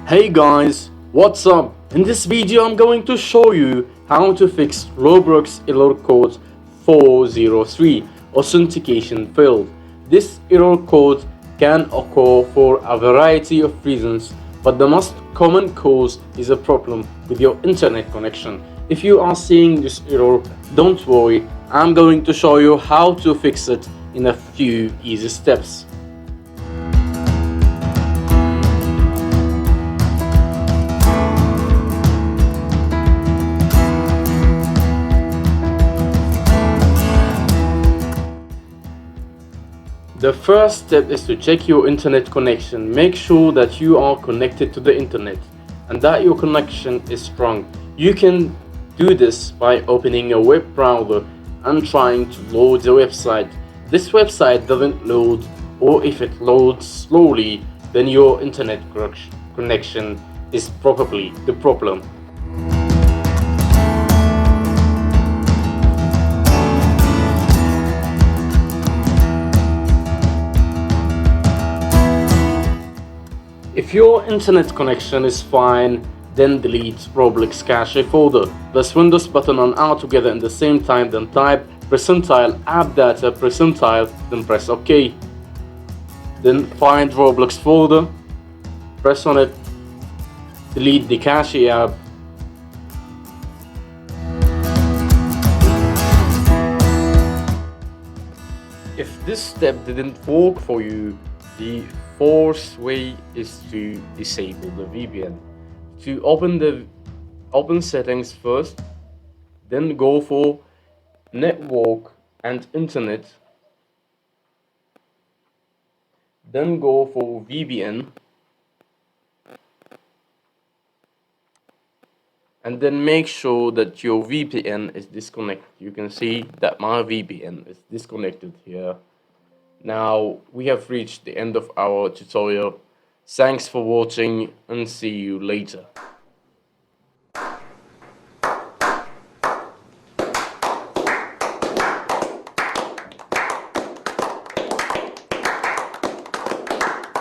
Hey guys, what's up? In this video I'm going to show you how to fix Roblox Error Code 403 Authentication Failed. This error code can occur for a variety of reasons, but the most common cause is a problem with your internet connection. If you are seeing this error, don't worry, I'm going to show you how to fix it in a few easy steps. The first step is to check your internet connection. Make sure that you are connected to the internet and that your connection is strong. You can do this by opening a web browser and trying to load the website. This website doesn't load, or if it loads slowly, then your internet connection is probably the problem. If your internet connection is fine, then delete Roblox cache folder. Press Windows button on R together in the same time, then type percentile app data percentile, then press OK. Then find Roblox folder, press on it, delete the cache app. If this step didn't work for you, the fourth way is to disable the VPN. To open settings first, then go for network and internet, then go for VPN, and then make sure that your VPN is disconnected. You can see that my VPN is disconnected here. Now we have reached the end of our tutorial. Thanks for watching and see you later.